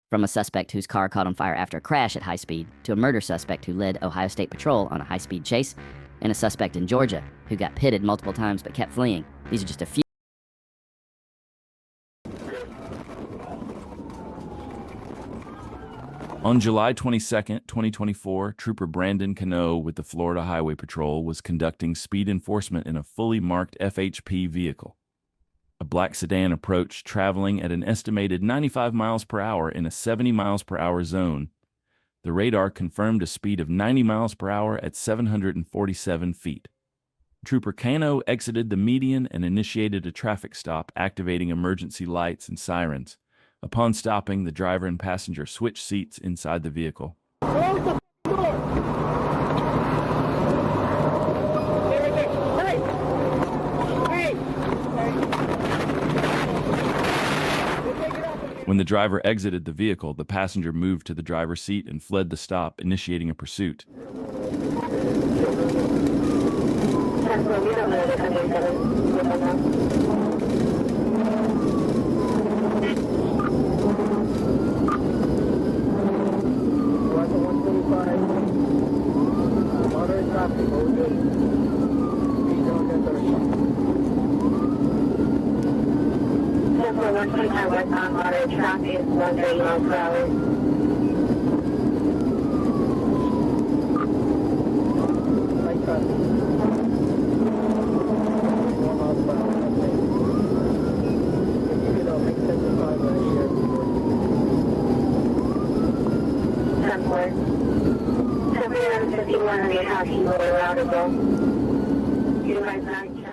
From a suspect whose car caught on fire after a crash at high speed, to a murder suspect who led Ohio State Patrol on a high-speed chase, and a suspect in Georgia who got pitted multiple times but kept fleeing. These are just a few. On July 22, 2024, Trooper Brandon Cano with the Florida Highway Patrol was conducting speed enforcement in a fully marked FHP vehicle. A black sedan approached, traveling at an estimated 95 miles per hour in a 70 miles per hour zone. The radar confirmed a speed of 90 miles per hour at 747 feet. Trooper Cano exited the median and initiated a traffic stop, activating emergency lights and sirens. Upon stopping, the driver and passenger switched seats inside the vehicle. When the driver exited the vehicle, the passenger moved to the driver's seat and fled the stop, initiating a pursuit.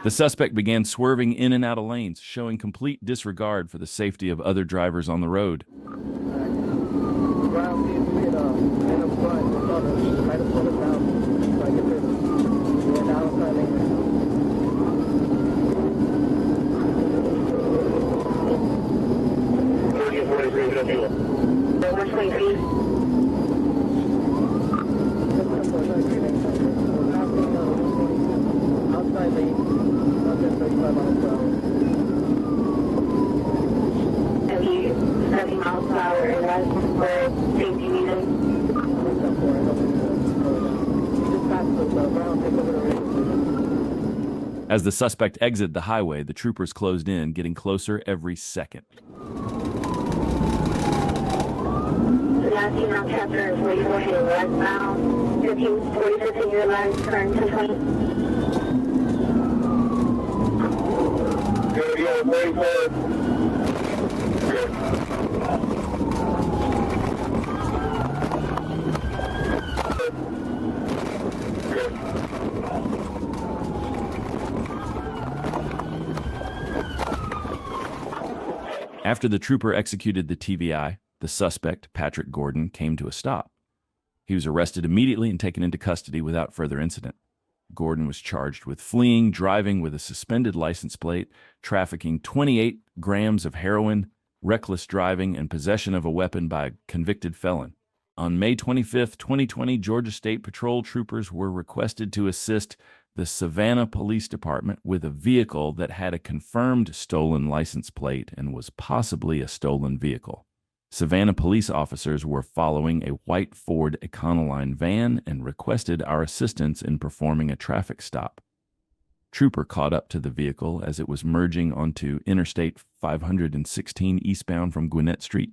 The suspect began swerving in and out of lanes, showing complete disregard for the safety of other drivers on the road. As the suspect exited the highway, the troopers closed in, getting closer every second. After the trooper executed the TVI, the suspect, Patrick Gordon, came to a stop. He was arrested immediately and taken into custody without further incident. Gordon was charged with fleeing, driving with a suspended license plate, trafficking 28 grams of heroin, reckless driving, and possession of a weapon by a convicted felon. On May 25, 2020, Georgia State Patrol troopers were requested to assist the Savannah Police Department with a vehicle that had a confirmed stolen license plate and was possibly a stolen vehicle. Savannah police officers were following a white Ford Econoline van and requested our assistance in performing a traffic stop. Trooper caught up to the vehicle as it was merging onto Interstate 516 eastbound from Gwinnett Street.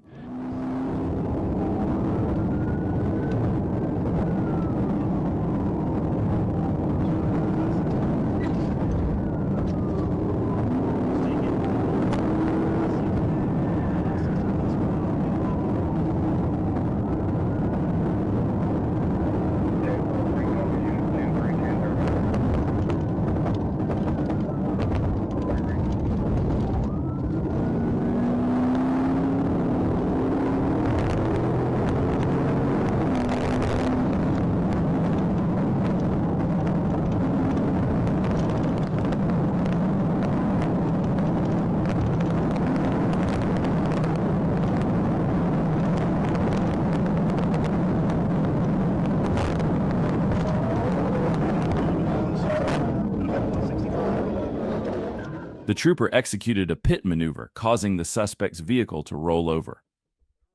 The trooper executed a pit maneuver, causing the suspect's vehicle to roll over.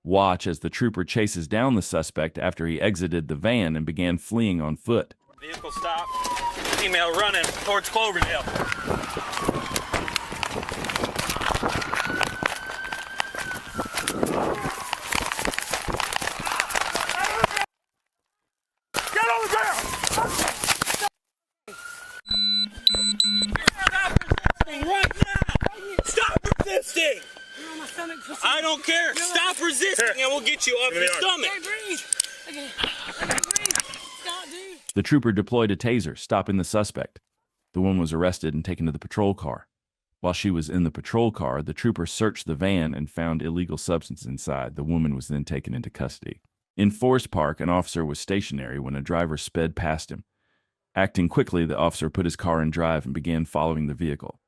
Watch as the trooper chases down the suspect after he exited the van and began fleeing on foot. Vehicle stopped. Female running towards Cloverdale. Get on the ground! Right now! Stop resisting! I don't care. Stop resisting and we'll get you up your stomach. The trooper deployed a taser, stopping the suspect. The woman was arrested and taken to the patrol car. While she was in the patrol car, the trooper searched the van and found illegal substances inside. The woman was then taken into custody. In Forest Park, an officer was stationary when a driver sped past him. Acting quickly, the officer put his car in drive and began following the vehicle.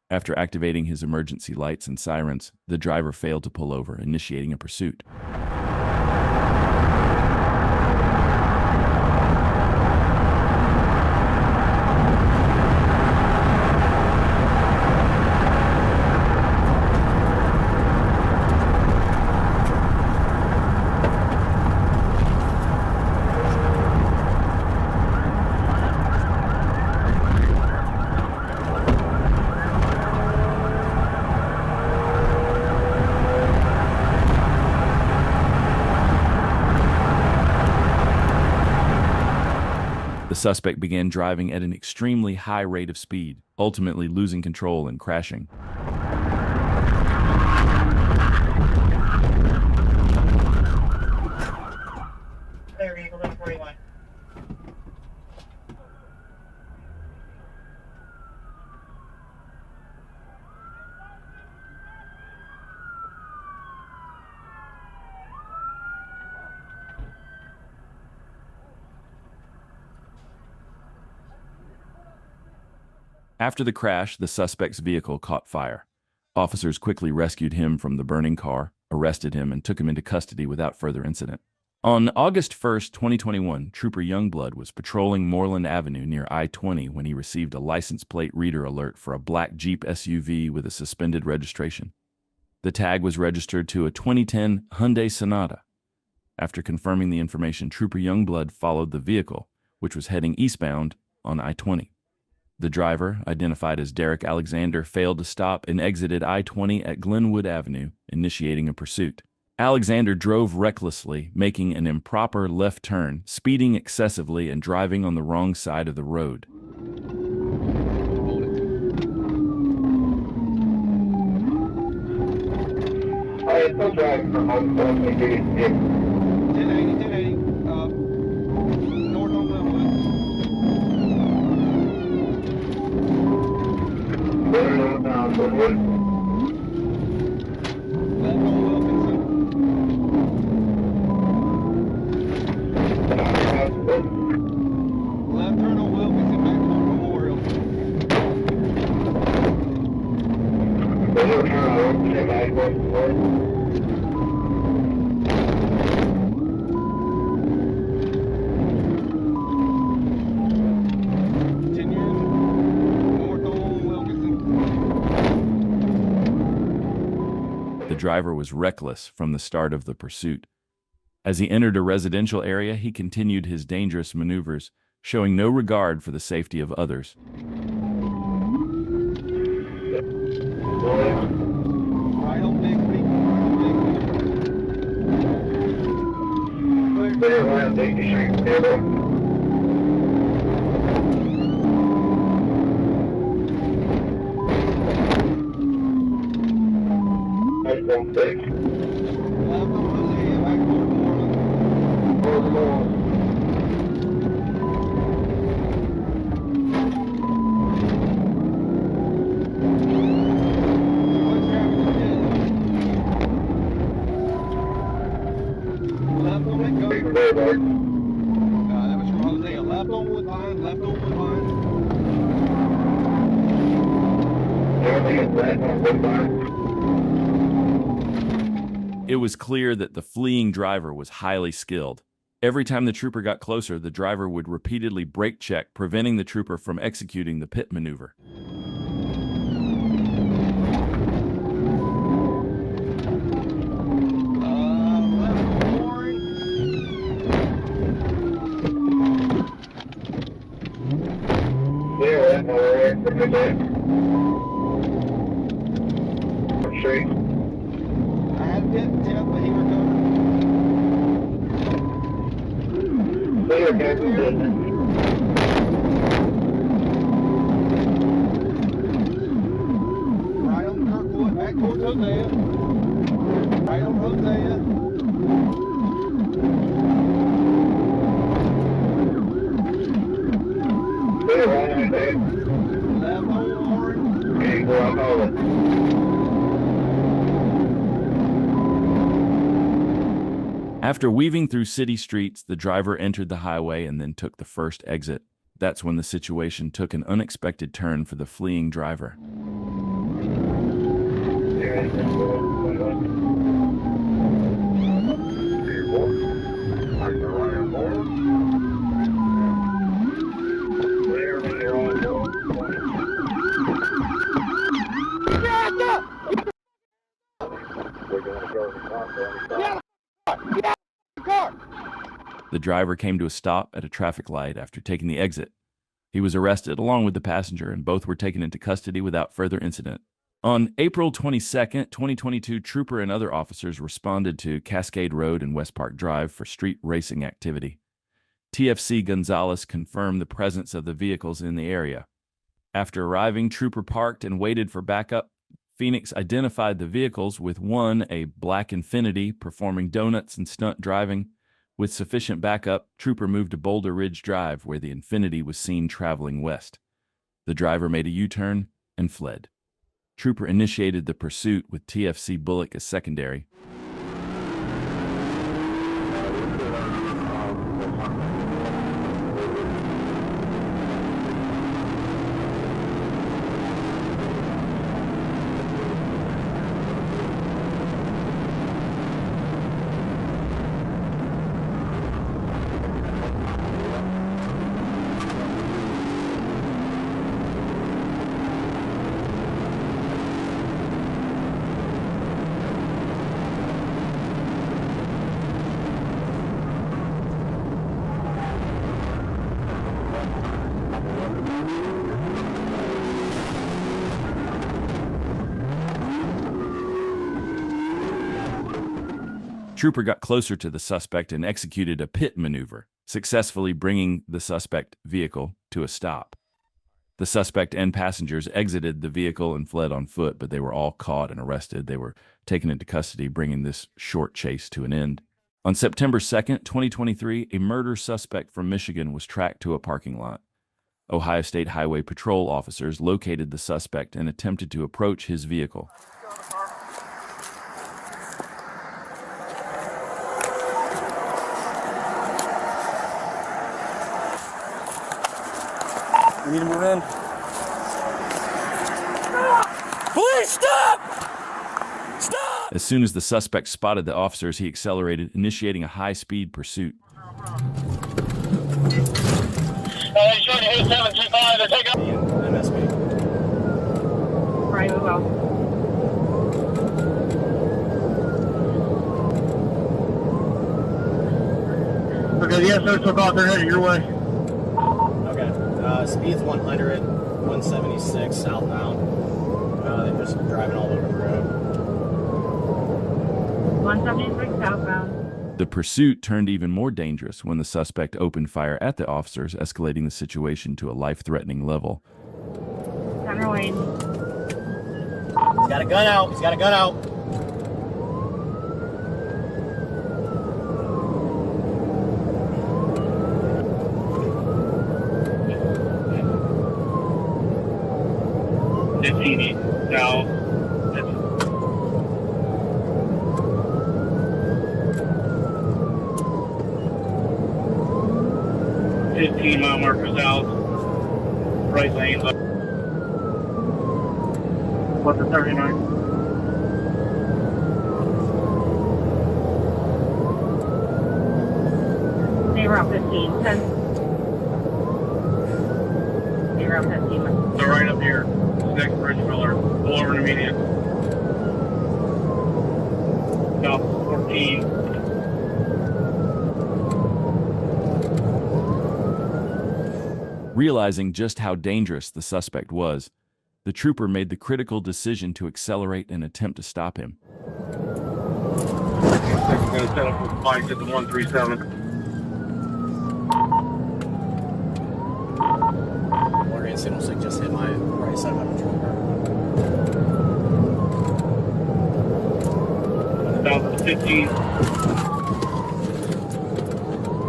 After activating his emergency lights and sirens, the driver failed to pull over, initiating a pursuit. The suspect began driving at an extremely high rate of speed, ultimately losing control and crashing. After the crash, the suspect's vehicle caught fire. Officers quickly rescued him from the burning car, arrested him, and took him into custody without further incident. On August 1st, 2021, Trooper Youngblood was patrolling Moreland Avenue near I-20 when he received a license plate reader alert for a black Jeep SUV with a suspended registration. The tag was registered to a 2010 Hyundai Sonata. After confirming the information, Trooper Youngblood followed the vehicle, which was heading eastbound on I-20. The driver, identified as Derek Alexander, failed to stop and exited I-20 at Glenwood Avenue, initiating a pursuit. Alexander drove recklessly, making an improper left turn, speeding excessively, and driving on the wrong side of the road. Alright, still driving from home, so I'm going to get 1080, north on Glenwood. Glenwood. Left on Wilkinson. Left turn on Wilkinson, back toward Memorial. Left turn on Wilkinson, back toward Memorial. The driver was reckless from the start of the pursuit. As he entered a residential area, he continued his dangerous maneuvers, showing no regard for the safety of others. Right on Big Creek. Clear around Big Street. That was from Hosea. Left on Woodline, left on Woodline. Everything is left on Woodline. It was clear that the fleeing driver was highly skilled. Every time the trooper got closer, the driver would repeatedly brake check, preventing the trooper from executing the pit maneuver. Okay. Shake. I had a pit tip, but he recovered. Clear, Captain. Right on Kirkwood, back towards Hosea. Right on Hosea. Clear, right on there. Left on Orange. Okay, go on, hold it. After weaving through city streets, the driver entered the highway and then took the first exit. That's when the situation took an unexpected turn for the fleeing driver. There it is. The driver came to a stop at a traffic light after taking the exit. He was arrested along with the passenger, and both were taken into custody without further incident. On April 22, 2022, trooper and other officers responded to Cascade Road and West Park Drive for street racing activity. TFC Gonzalez confirmed the presence of the vehicles in the area. After arriving, trooper parked and waited for backup. Phoenix identified the vehicles with one, a black Infiniti, performing donuts and stunt driving. With sufficient backup, trooper moved to Boulder Ridge Drive, where the Infiniti was seen traveling west. The driver made a U-turn and fled. Trooper initiated the pursuit with TFC Bullock as secondary. Trooper got closer to the suspect and executed a pit maneuver, successfully bringing the suspect vehicle to a stop. The suspect and passengers exited the vehicle and fled on foot, but they were all caught and arrested. They were taken into custody, bringing this short chase to an end. On September 2nd, 2023, a murder suspect from Michigan was tracked to a parking lot. Ohio State Highway Patrol officers located the suspect and attempted to approach his vehicle. We need to move in. Please stop! Stop! As soon as the suspect spotted the officers, he accelerated, initiating a high-speed pursuit. He's trying to hit 725 to take up. MSB. Right, we will. Okay, the SO took off, they're headed your way. Okay. Speed's 100, 176 southbound. They're just driving all over the road. 176 southbound. The pursuit turned even more dangerous when the suspect opened fire at the officers, escalating the situation to a life-threatening level. Center lane. He's got a gun out. He's got a gun out. South. 15-mile marker south, right lane. What's the 39? They were on 15. 10. They were on 15. They're right up here. Next bridge filler. Pull over in immediate. South 14. Realizing just how dangerous the suspect was, The trooper made the critical decision to accelerate and attempt to stop him. We're going to set up with spikes at the 137. Morgan signal sig just hit my right side of my patrol car. South of the 15.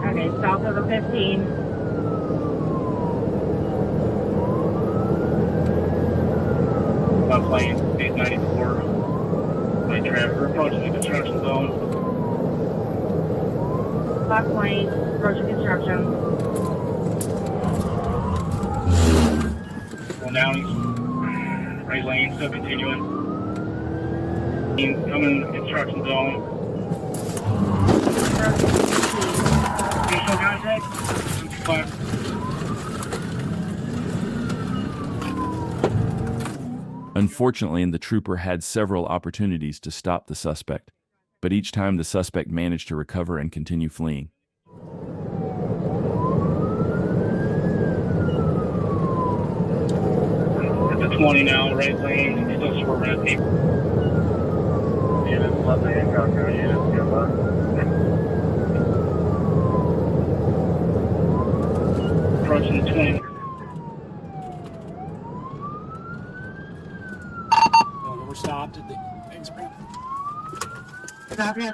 Okay, south of the 15. About lane 894. Lane traffic. We're approaching the construction zone. Left lane, approaching construction. Going down east. Right lane, still continuing. Coming in the construction zone. Visual contact. Fire. Unfortunately, the trooper had several opportunities to stop the suspect, but each time the suspect managed to recover and continue fleeing. At the 20 now, right lane, still swerving at people. Units, left lane, Acura units, nearby. Approaching the 20. We're stopped at the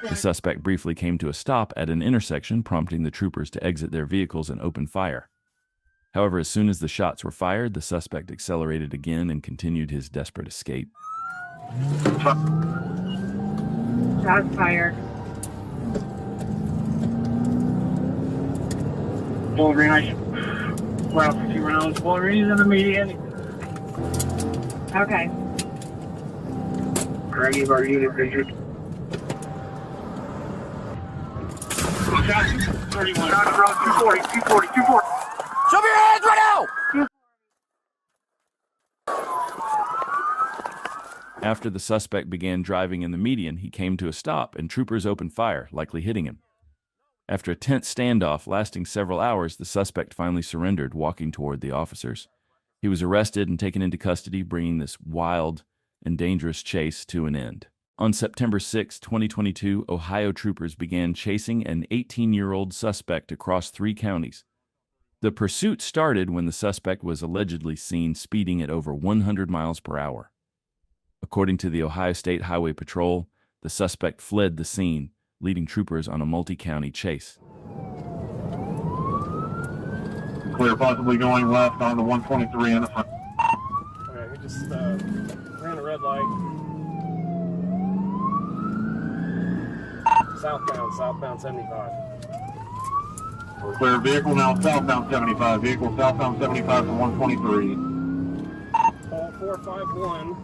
The suspect briefly came to a stop at an intersection, prompting the troopers to exit their vehicles and open fire. However, as soon as the shots were fired, the suspect accelerated again and continued his desperate escape. Shots fired. Bullet range. Wow, 50 rounds. Bullet range in the median. Okay. Any of our unit injured. Shots 31. 240, 240, 240. Show me your hands right now! After the suspect began driving in the median, he came to a stop and troopers opened fire, likely hitting him. After a tense standoff lasting several hours, the suspect finally surrendered, walking toward the officers. He was arrested and taken into custody, bringing this wild and dangerous chase to an end. On September 6, 2022, Ohio troopers began chasing an 18-year-old suspect across 3 counties. The pursuit started when the suspect was allegedly seen speeding at over 100 miles per hour. According to the Ohio State Highway Patrol, the suspect fled the scene, leading troopers on a multi-county chase. Clear, possibly going left on the 123 in the front. Okay, we just ran a red light. Southbound 75. Clear, vehicle now southbound 75. Vehicle southbound 75 from 123. Call 451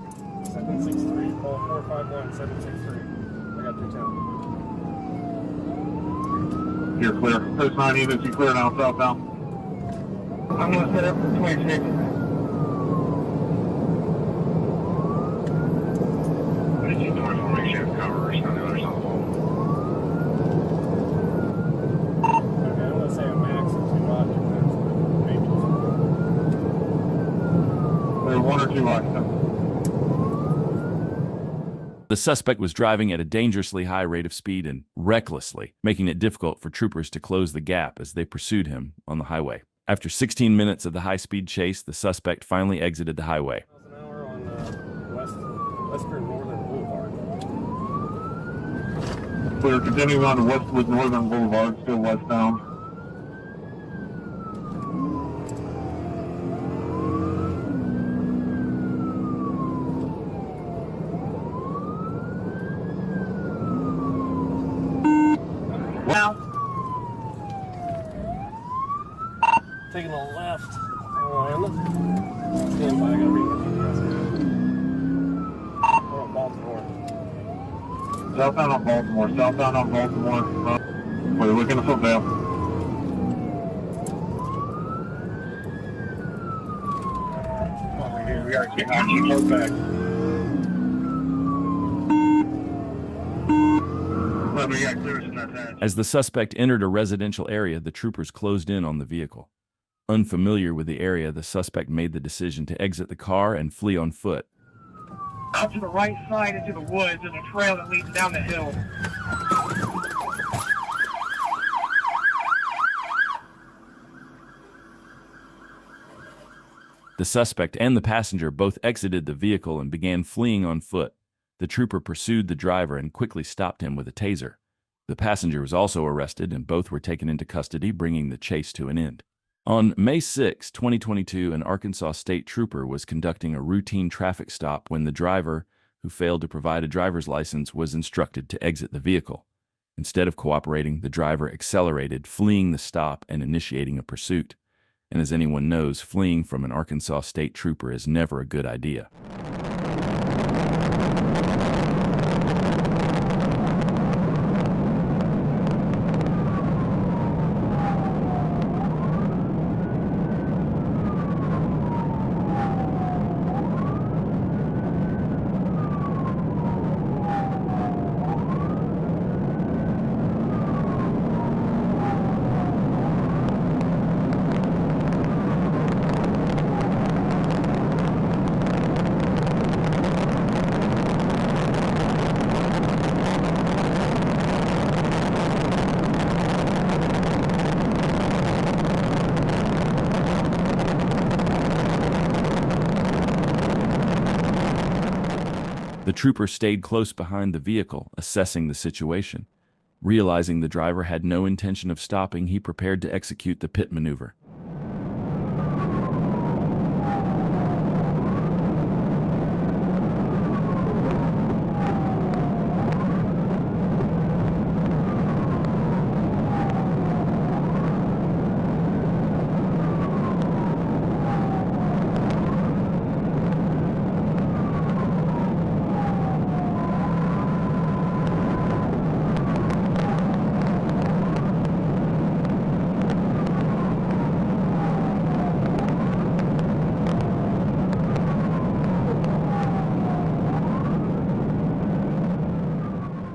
763. Call 451 763. I got 210. You're clear. Post 9 units, you clear now southbound. I'm going to set up for 26. What did you do for me? Shift covers on the other side of the wall. Okay, I'm going to say a max of 2 occupants, but maybe Clear, 1 or 2 occupants. The suspect was driving at a dangerously high rate of speed and recklessly, making it difficult for troopers to close the gap as they pursued him on the highway. After 16 minutes of the high-speed chase, the suspect finally exited the highway. miles an hour on Western Northern Boulevard. Clear, continuing on to Westwood Northern Boulevard, still westbound. Now, taking a left on. Stand by, I gotta read the GPS. We're on Baltimore. Southbound on Baltimore, southbound on Baltimore. We're looking at Football. Over here, we are actually close back. We got clearance in that patch. As the suspect entered a residential area, the troopers closed in on the vehicle. Unfamiliar with the area, the suspect made the decision to exit the car and flee on foot. Out to the right side into the woods, there's a trail that leads down the hill. The suspect and the passenger both exited the vehicle and began fleeing on foot. The trooper pursued the driver and quickly stopped him with a taser. The passenger was also arrested, and both were taken into custody, bringing the chase to an end. On May 6, 2022, an Arkansas state trooper was conducting a routine traffic stop when the driver, who failed to provide a driver's license, was instructed to exit the vehicle. Instead of cooperating, the driver accelerated, fleeing the stop and initiating a pursuit. And as anyone knows, fleeing from an Arkansas state trooper is never a good idea. The trooper stayed close behind the vehicle, assessing the situation. Realizing the driver had no intention of stopping, he prepared to execute the pit maneuver.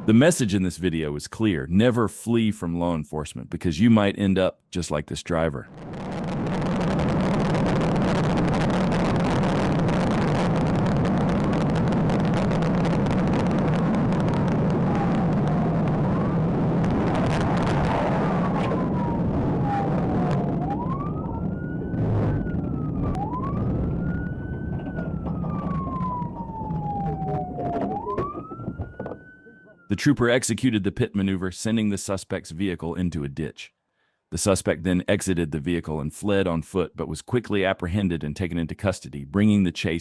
The message in this video is clear: never flee from law enforcement, because you might end up just like this driver. The trooper executed the pit maneuver, sending the suspect's vehicle into a ditch. The suspect then exited the vehicle and fled on foot, but was quickly apprehended and taken into custody, bringing the chase